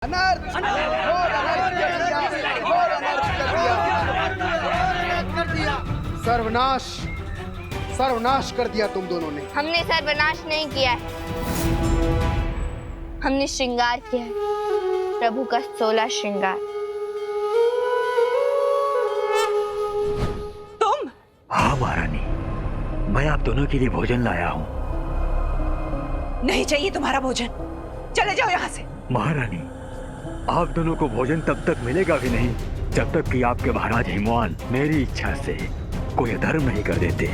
अनर्थ, घोर अनर्थ कर दिया, घोर अनर्थ कर दिया। सर्वनाश, सर्वनाश कर दिया तुम दोनों ने। हमने सर्वनाश नहीं किया है, हमने श्रृंगार किया है, प्रभु का 16 श्रृंगार। तुम? हाँ महारानी, मैं आप दोनों के लिए भोजन लाया हूँ। नहीं चाहिए तुम्हारा भोजन, चले जाओ यहाँ से। महारानी, आप दोनों को भोजन तब तक मिलेगा भी नहीं जब तक कि आपके महाराज हिमवान मेरी इच्छा से कोई अधर्म नहीं कर देते।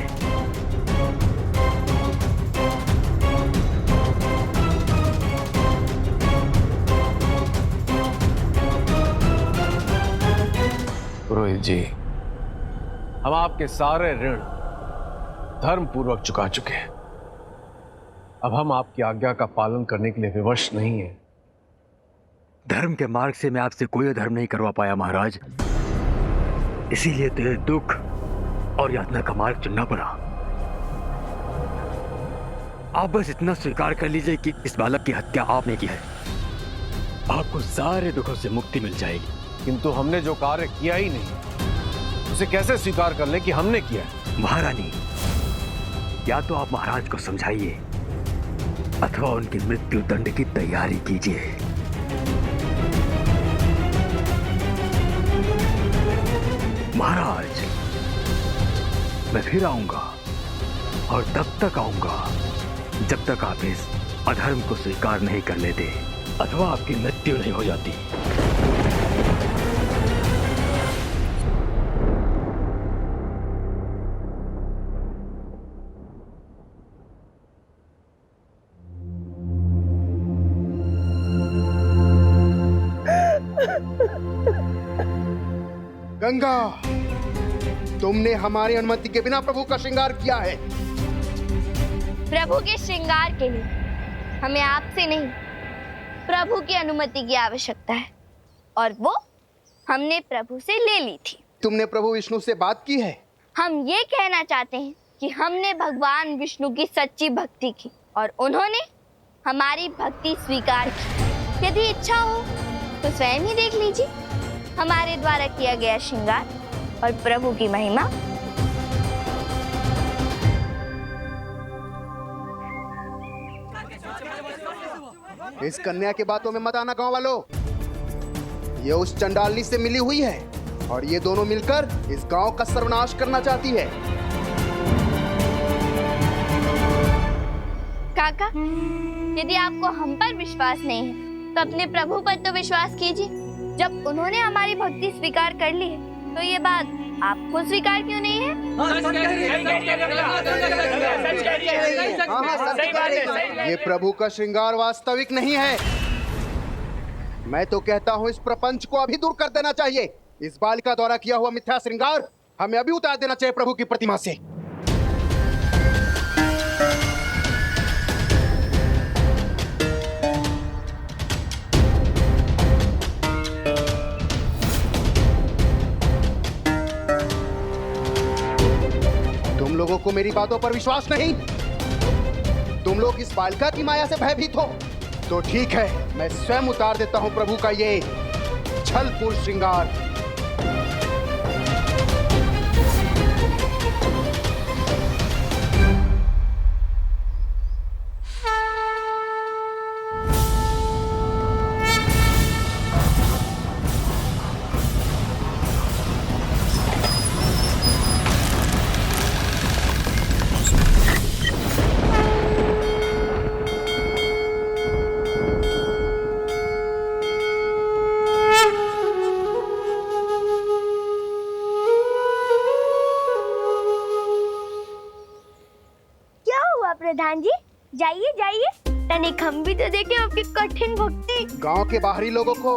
पुरोहित जी, हम आपके सारे ऋण धर्म पूर्वक चुका चुके हैं। अब हम आपकी आज्ञा का पालन करने के लिए विवश नहीं है। धर्म के मार्ग से मैं आपसे कोई धर्म नहीं करवा पाया महाराज, इसीलिए तो दुख और यातना का मार्ग चुनना पड़ा। आप बस इतना स्वीकार कर लीजिए कि इस बालक की हत्या आपने की है, आपको सारे दुखों से मुक्ति मिल जाएगी। किंतु हमने जो कार्य किया ही नहीं, उसे कैसे स्वीकार कर ले कि हमने किया है? महारानी, या तो आप महाराज को समझाइए अथवा उनकी मृत्यु दंड की तैयारी कीजिए। महाराज, मैं फिर आऊंगा और तब तक आऊंगा जब तक आप इस अधर्म को स्वीकार नहीं कर लेते अथवा आपकी मृत्यु नहीं हो जाती। गंगा, तुमने हमारी अनुमति के बिना प्रभु का श्रृंगार किया है। प्रभु के श्रृंगार के लिए हमें आपसे नहीं, प्रभु की अनुमति की आवश्यकता है, और वो हमने प्रभु से ले ली थी। तुमने प्रभु विष्णु से बात की है? हम ये कहना चाहते हैं कि हमने भगवान विष्णु की सच्ची भक्ति की और उन्होंने हमारी भक्ति स्वीकार की। यदि इच्छा हो तो स्वयं ही देख लीजिए हमारे द्वारा किया गया श्रृंगार और प्रभु की महिमा। इस कन्या की बातों में मत आना गांव वालों। ये उस चंडालनी से मिली हुई है और ये दोनों मिलकर इस गांव का सर्वनाश करना चाहती है। काका, यदि आपको हम पर विश्वास नहीं है तो अपने प्रभु पर तो विश्वास कीजिए। जब उन्होंने हमारी भक्ति स्वीकार कर ली है तो ये बात आपको स्वीकार क्यों नहीं है? ये प्रभु का श्रृंगार वास्तविक नहीं है। मैं तो कहता हूँ इस प्रपंच को अभी दूर कर देना चाहिए। इस बालिका द्वारा किया हुआ मिथ्या श्रृंगार हमें अभी उतार देना चाहिए प्रभु की प्रतिमा से। तुम लोगों को मेरी बातों पर विश्वास नहीं? तुम लोग इस बालिका की माया से भयभीत हो? तो ठीक है, मैं स्वयं उतार देता हूं प्रभु का ये छलपूर्ण श्रृंगार। प्रधान जी, जाइए जाइए, तनिक हम भी तो देखें आपकी कठिन भक्ति। गांव के बाहरी लोगों को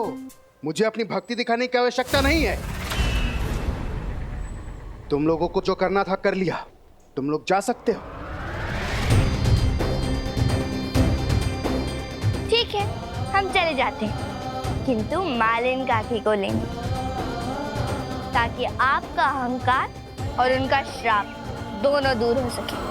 मुझे अपनी भक्ति दिखाने की आवश्यकता नहीं है। तुम लोगों को जो करना था कर लिया, तुम लोग जा सकते हो। ठीक है, हम चले जाते हैं, किंतु मालिन काकी को लेंगे ताकि आपका अहंकार और उनका श्राप दोनों दूर हो सके।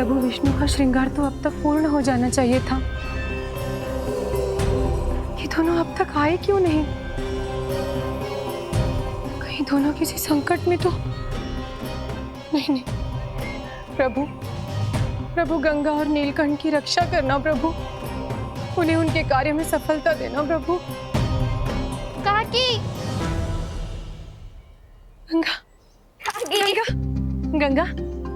प्रभु विष्णु का श्रृंगार तो अब तक पूर्ण हो जाना चाहिए था। ये दोनों अब तक आए क्यों नहीं? कहीं दोनों किसी संकट में तो नहीं। प्रभु प्रभु गंगा और नीलकंठ की रक्षा करना प्रभु, उन्हें उनके कार्य में सफलता देना प्रभु। काकी, गंगा काकी, गंगा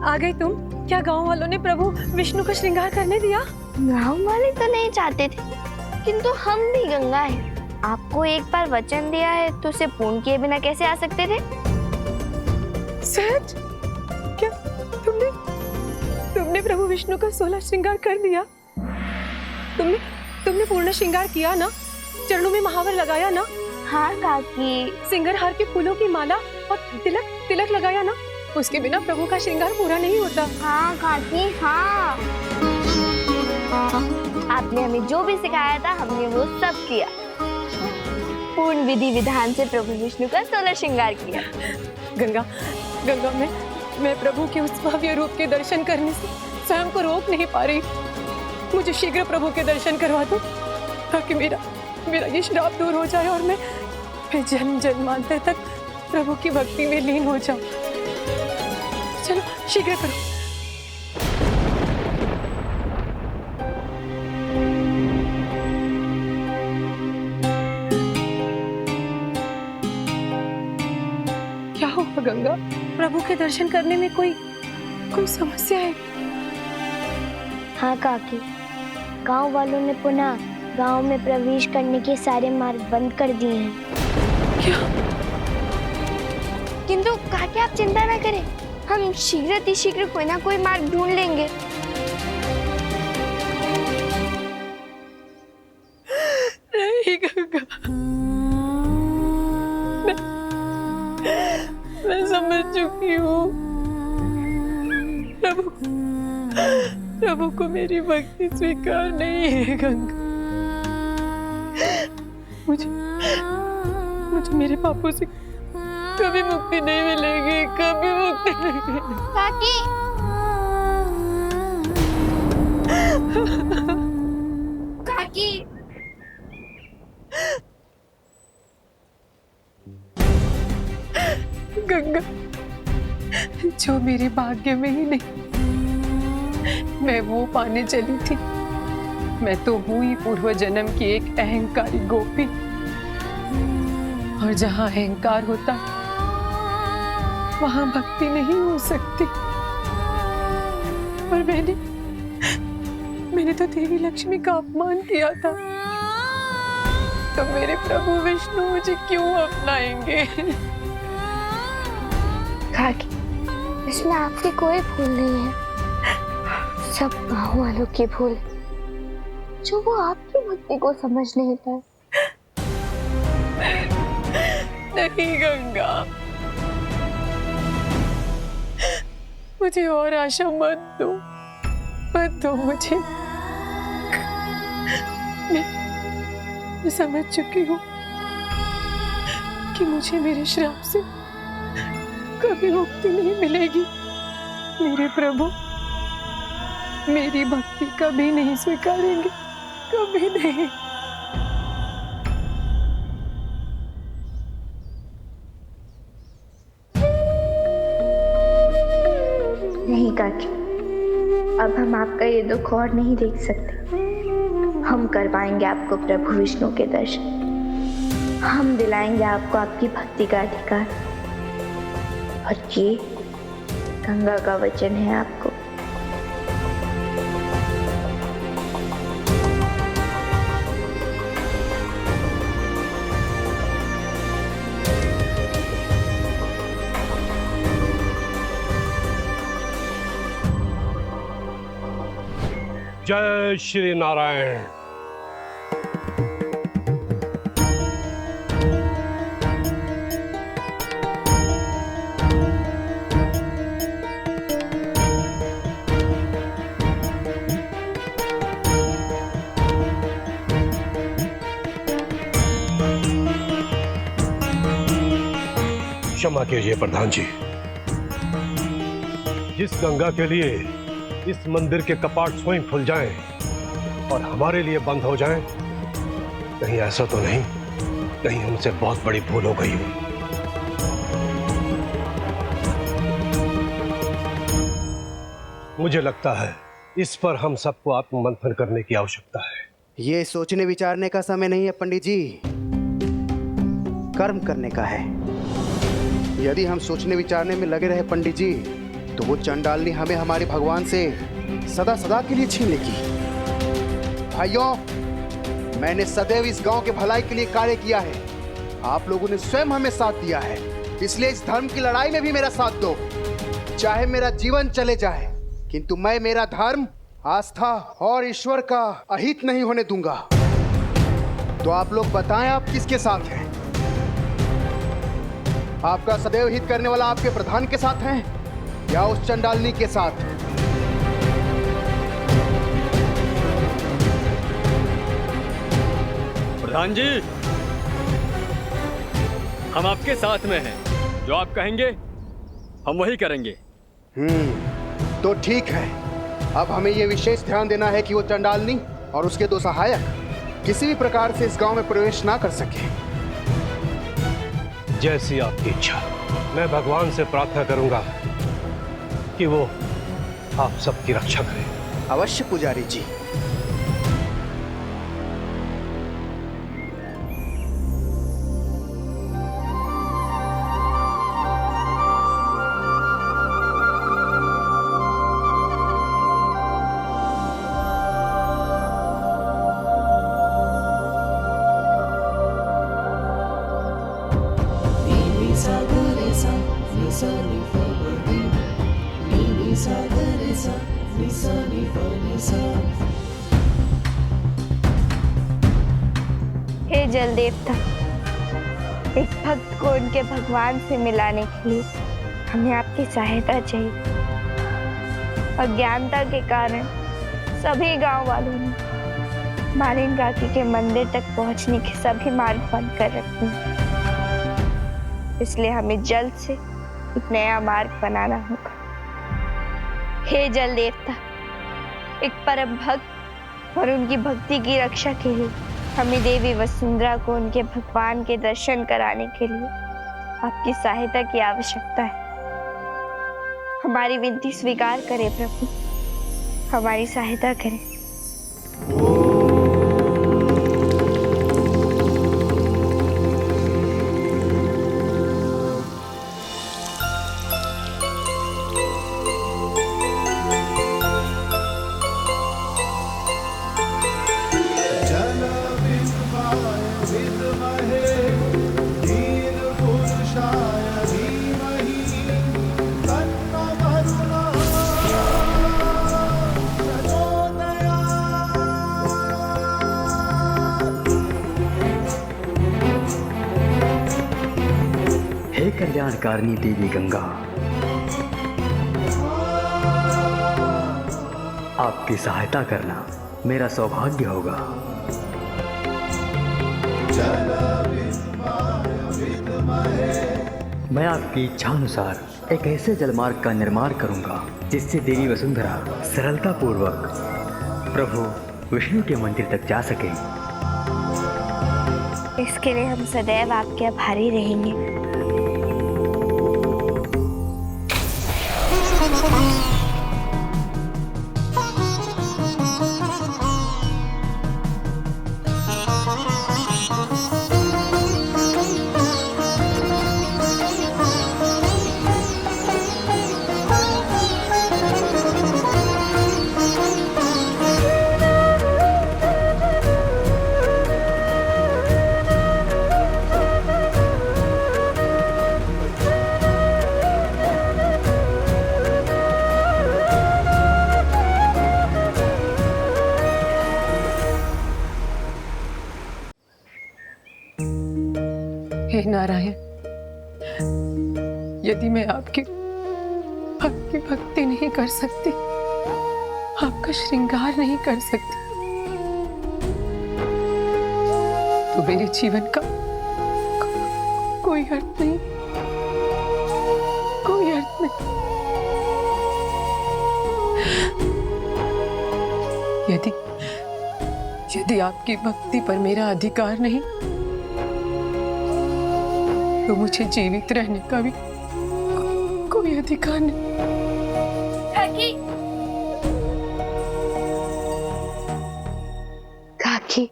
आ गई तुम? क्या गांव वालों ने प्रभु विष्णु का श्रृंगार करने दिया? गाँव वाले तो नहीं चाहते थे, किंतु हम भी गंगा हैं। आपको एक बार वचन दिया है तो उसे पूर्ण किए बिना कैसे आ सकते थे? सच? क्या तुमने प्रभु विष्णु का 16 श्रृंगार कर दिया? तुमने पूर्ण श्रृंगार किया ना? चरणों में महावर लगाया ना? हाँ काकी। सिंगरहार के फूलों की माला और तिलक लगाया ना? उसके बिना प्रभु का श्रृंगार पूरा नहीं होता। हाँ काकी, हाँ। आपने हमें जो भी सिखाया था हमने वो सब किया। पूर्ण विधि विधान से प्रभु विष्णु का 16 श्रृंगार किया। गंगा मैं प्रभु के उस भव्य रूप के दर्शन करने से स्वयं को रोक नहीं पा रही। मुझे शीघ्र प्रभु के दर्शन करवा दो, ताकि मेरा ये श्राप दूर हो जाए और मैं जन्म जन्मांतर तक प्रभु की भक्ति में लीन हो जाऊं। चलो शीघ्र करो। क्या हुआ गंगा? प्रभु के दर्शन करने में कोई समस्या है? हाँ काकी, गांव वालों ने पुनः गांव में प्रवेश करने के सारे मार्ग बंद कर दिए हैं। क्या? किंतु काकी आप चिंता न करें, हम शीघ्र कोई ना कोई मार्ग ढूंढ लेंगे। नहीं गंगा, मैं समझ चुकी हूँ। प्रभु को मेरी भक्ति स्वीकार नहीं है गंगा। मुझे मेरे पापों से कभी मुक्ति नहीं मिलेगी, कभी मुक्ति नहीं। काकी, काकी, गंगा, जो मेरे भाग्य में ही नहीं, मैं वो पाने चली थी। मैं तो हूँ ही पूर्व जन्म की एक अहंकारी गोपी, और जहाँ अहंकार होता है वहाँ भक्ति नहीं हो सकती। पर मैंने तो देवी लक्ष्मी का अपमान किया था, तो मेरे प्रभु विष्णु मुझे क्यों अपनाएंगे? काकी, इसमें आपकी कोई भूल नहीं है, सब गाँव वालों की भूल, जो वो आपकी भक्ति को समझ नहीं पाए। नहीं गंगा, मुझे और आशा मत दो मुझे। मैं समझ चुकी हूँ कि मुझे मेरे श्राप से कभी मुक्ति नहीं मिलेगी। मेरे प्रभु मेरी भक्ति कभी नहीं स्वीकारेंगे, कभी नहीं। नहीं काकी, अब हम आपका ये दुख और नहीं देख सकते। हम करवाएंगे आपको प्रभु विष्णु के दर्शन, हम दिलाएंगे आपको आपकी भक्ति का अधिकार, और ये गंगा का वचन है आपको। जय श्री नारायण। क्षमा कीजिए प्रधान जी, जिस गंगा के लिए इस मंदिर के कपाट स्वयं खुल जाएं और हमारे लिए बंद हो जाएं, कहीं ऐसा तो नहीं कहीं हमसे बहुत बड़ी भूल हो गई हो। मुझे लगता है इस पर हम सबको आत्ममंथन करने की आवश्यकता है। ये सोचने विचारने का समय नहीं है पंडित जी, कर्म करने का है। यदि हम सोचने विचारने में लगे रहे पंडित जी, तो वो चंडालनी हमें हमारे भगवान से सदा सदा के लिए छीन लेगी। भाइयों, मैंने सदैव इस गांव के भलाई के लिए कार्य किया है। आप लोगों ने स्वयं हमें साथ दिया है, इसलिए इस धर्म की लड़ाई में भी मेरा साथ दो। चाहे मेरा जीवन चले जाए, किंतु मैं मेरा धर्म, आस्था और ईश्वर का अहित नहीं होने दूंगा। तो आप लोग बताएं, आप किसके साथ हैं? आपका सदैव हित करने वाला आपके प्रधान के साथ हैं या उस चंडालनी के साथ? प्रधान जी, हम आपके साथ में हैं। जो आप कहेंगे हम वही करेंगे। तो ठीक है। अब हमें यह विशेष ध्यान देना है कि वो चंडालनी और उसके दो सहायक किसी भी प्रकार से इस गांव में प्रवेश ना कर सके। जैसी आपकी इच्छा। मैं भगवान से प्रार्थना करूंगा कि वो आप सबकी रक्षा करे। अवश्य पुजारी जी। हे जल देवता, एक भक्त को उनके भगवान से मिलाने के लिए हमें आपकी सहायता चाहिए। अज्ञानता के कारण सभी गांव वालों ने मालिन काकी के मंदिर तक पहुंचने के सभी मार्ग बंद कर रखे हैं। इसलिए हमें जल्द से एक नया मार्ग बनाना होगा। हे जल देवता, एक परम भक्त और उनकी भक्ति की रक्षा के लिए हमें देवी वसुंधरा को उनके भगवान के दर्शन कराने के लिए आपकी सहायता की आवश्यकता है। हमारी विनती स्वीकार करें प्रभु, हमारी सहायता करें। कल्याणकारिणी देवी गंगा, आपकी सहायता करना मेरा सौभाग्य होगा। मैं आपकी इच्छा अनुसार एक ऐसे जलमार्ग का निर्माण करूंगा जिससे देवी वसुंधरा सरलता पूर्वक प्रभु विष्णु के मंदिर तक जा सके। इसके लिए हम सदैव आपके आभारी रहेंगे। हे नारायण, यदि मैं आपकी भक्ति नहीं कर सकती, आपका श्रृंगार नहीं कर सकती, तो मेरे जीवन का कोई अर्थ नहीं, कोई अर्थ नहीं। यदि यदि आपकी भक्ति पर मेरा अधिकार नहीं, तो मुझे जीवित रहने का भी कोई अधिकार नहीं। काकी, काकी,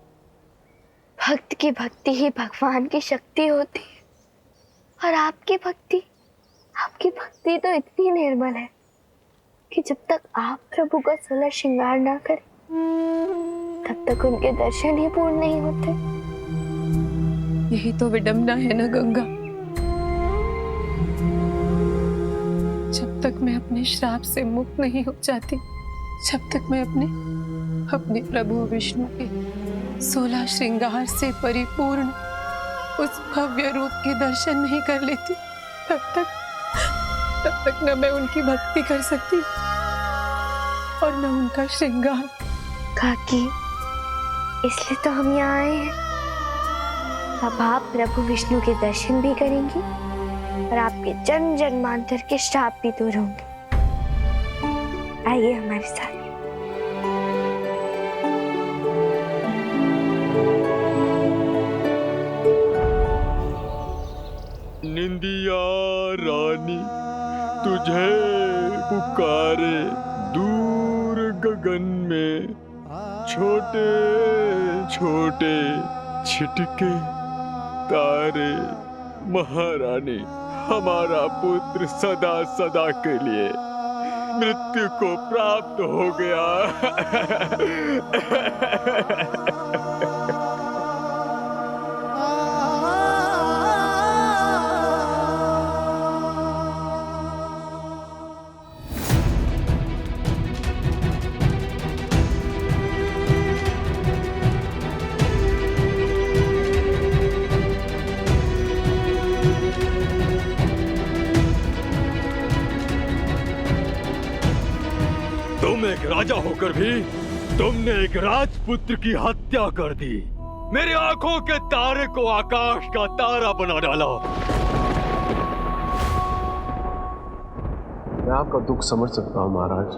भक्त की भक्ति ही भगवान की शक्ति होती है, और आपकी भक्ति तो इतनी निर्मल है कि जब तक आप प्रभु का 16 श्रृंगार ना करें, तब तक उनके दर्शन ही पूर्ण नहीं होते। यही तो विडंबना है ना गंगा। जब तक मैं अपने श्राप से मुक्त नहीं हो जाती, जब तक मैं अपने प्रभु विष्णु के 16 श्रृंगार से परिपूर्ण उस भव्य रूप के दर्शन नहीं कर लेती, तब तक न मैं उनकी भक्ति कर सकती और न उनका श्रृंगार। काकी, इसलिए तो हम यहाँ आए हैं। अब आप प्रभु विष्णु के दर्शन भी करेंगी और आपके जन्म जन्मांतर के श्राप भी दूर होंगे। आइए हमारे साथ। निंदिया रानी तुझे पुकारे, दूर गगन में छोटे छोटे छिटके तारे। महारानी, हमारा पुत्र सदा सदा के लिए मृत्यु को प्राप्त हो गया। तुम एक राजा होकर भी तुमने एक राजपुत्र की हत्या कर दी। मेरी आंखों के तारे को आकाश का तारा बना डाला। मैं आपका दुख समझ सकता हूं महाराज,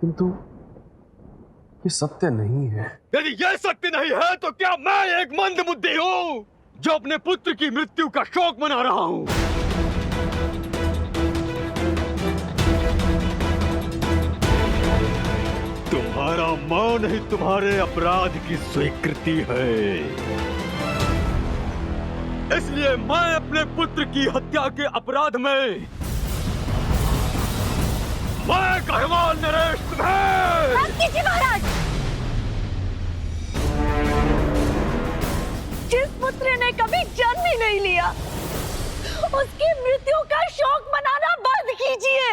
किंतु ये सत्य नहीं है। यदि यह सत्य नहीं है तो क्या मैं एक मंदबुद्धि हूँ जो अपने पुत्र की मृत्यु का शोक मना रहा हूँ? तुम्हारा मौन ही तुम्हारे अपराध की स्वीकृति है। इसलिए मैं अपने पुत्र की हत्या के अपराध में मैं कहवान नरेश तुम्हें महाराज, जिस पुत्र ने कभी जन्म ही नहीं लिया, उसकी मृत्यु का शोक मनाना बंद कीजिए।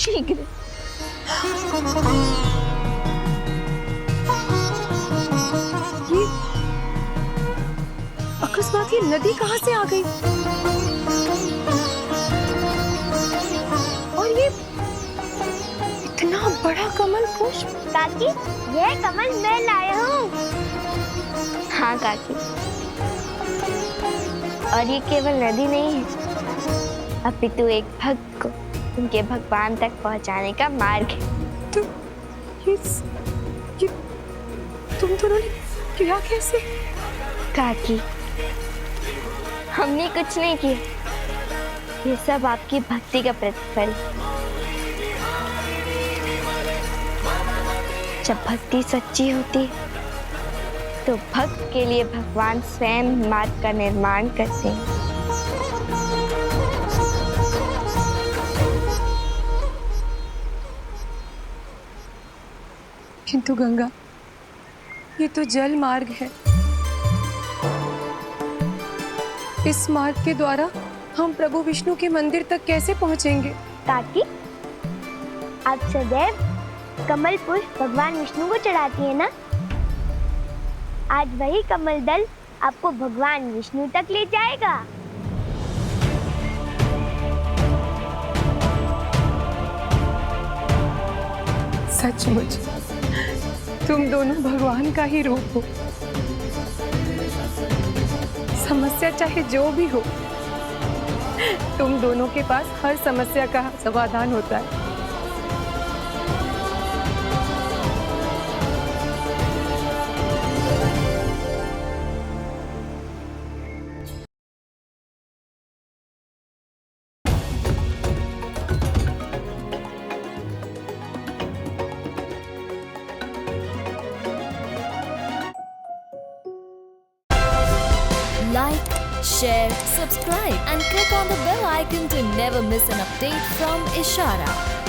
शीघ्र अकस्मात ये नदी कहाँ से आ गई? और ये इतना बड़ा कमल पुष्प। काकी, यह कमल मैं लाया हूँ। हाँ काकी, और ये केवल नदी नहीं है, अपितु एक भक्त को उनके भगवान तक पहुंचाने का मार्ग है। तो ये तुम दोनों ने किया कैसे? काकी, हमने कुछ नहीं किया, ये सब आपकी भक्ति का प्रतिफल। जब भक्ति सच्ची होती है तो भक्त के लिए भगवान स्वयं मार्ग का निर्माण करते हैं। किंतु गंगा, ये तो जल मार्ग है। इस मार्ग के द्वारा हम प्रभु विष्णु के मंदिर तक कैसे पहुंचेंगे? काकी, आप सदैव कमल पुष्प भगवान विष्णु को चढ़ाती है ना? आज वही कमल दल आपको भगवान विष्णु तक ले जाएगा। सचमुच तुम दोनों भगवान का ही रूप हो। समस्या चाहे जो भी हो, तुम दोनों के पास हर समस्या का समाधान होता है। Like, share, subscribe and click on the bell icon to never miss an update from Ishara.